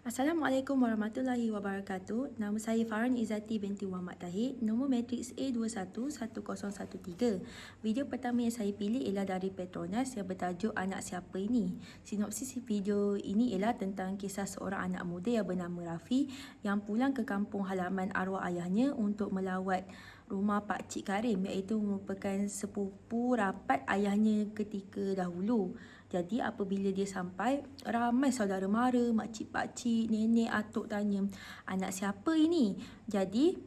Assalamualaikum warahmatullahi wabarakatuh. Nama saya Farhan Izzati binti Muhammad Tahir. Nombor matriks A211013. Video pertama yang saya pilih ialah dari Petronas yang bertajuk Anak Siapa Ini. Sinopsis video ini ialah tentang kisah seorang anak muda yang bernama Rafi yang pulang ke kampung halaman arwah ayahnya untuk melawat rumah Pak Cik Karim, iaitu merupakan sepupu rapat ayahnya ketika dahulu. Jadi apabila dia sampai, ramai saudara mara, makcik-pakcik, nenek, atuk tanya, anak siapa ini? Jadi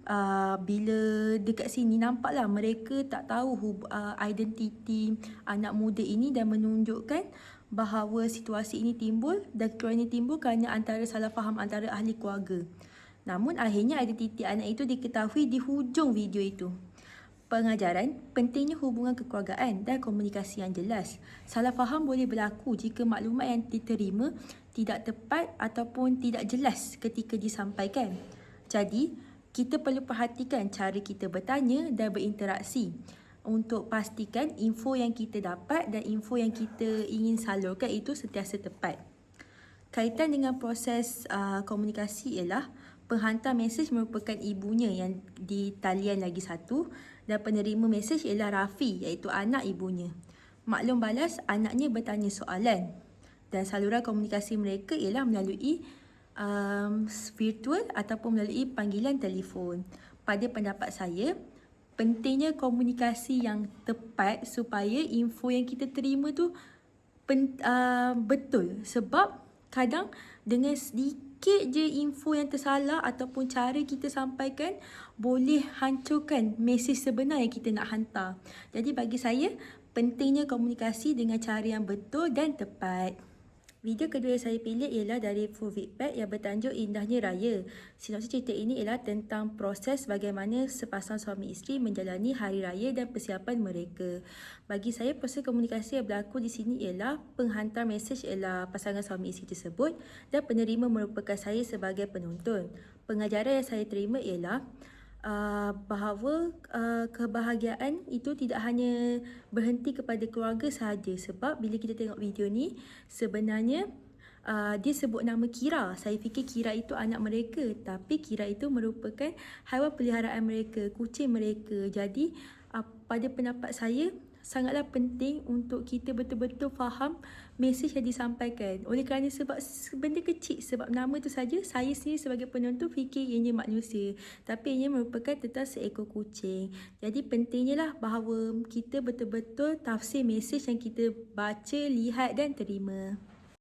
bila dekat sini nampaklah mereka tak tahu identiti anak muda ini dan menunjukkan bahawa situasi ini timbul dan keruan ini timbul kerana antara salah faham antara ahli keluarga. Namun akhirnya identiti anak itu diketahui di hujung video itu. Pengajaran, pentingnya hubungan kekeluargaan dan komunikasi yang jelas. Salah faham boleh berlaku jika maklumat yang diterima tidak tepat ataupun tidak jelas ketika disampaikan. Jadi, kita perlu perhatikan cara kita bertanya dan berinteraksi untuk pastikan info yang kita dapat dan info yang kita ingin salurkan itu sentiasa tepat. Kaitan dengan proses komunikasi ialah penghantar mesej merupakan ibunya yang di talian lagi satu dan penerima mesej ialah Rafi, iaitu anak ibunya. Maklum balas, anaknya bertanya soalan dan saluran komunikasi mereka ialah melalui virtual ataupun melalui panggilan telefon. Pada pendapat saya, pentingnya komunikasi yang tepat supaya info yang kita terima tu betul, sebab kadang dengan sedikit je info yang tersalah ataupun cara kita sampaikan boleh hancurkan mesej sebenar yang kita nak hantar. Jadi bagi saya, pentingnya komunikasi dengan cara yang betul dan tepat. Video kedua yang saya pilih ialah dari Full Feedback yang bertajuk Indahnya Raya. Sinopsis cerita ini ialah tentang proses bagaimana sepasang suami isteri menjalani hari raya dan persiapan mereka. Bagi saya, proses komunikasi yang berlaku di sini ialah penghantar mesej ialah pasangan suami isteri tersebut dan penerima merupakan saya sebagai penonton. Pengajaran yang saya terima ialah bahawa kebahagiaan itu tidak hanya berhenti kepada keluarga sahaja, sebab bila kita tengok video ni sebenarnya dia sebut nama Kira. Saya fikir Kira itu anak mereka, tapi Kira itu merupakan haiwan peliharaan mereka, kucing mereka. Jadi pada pendapat saya, sangatlah penting untuk kita betul-betul faham mesej yang disampaikan. Oleh kerana sebab benda kecil, sebab nama tu saja, saya sendiri sebagai penonton fikir ianya manusia, tapi ianya merupakan tentang seekor kucing. Jadi pentingnya lah bahawa kita betul-betul tafsir mesej yang kita baca, lihat dan terima.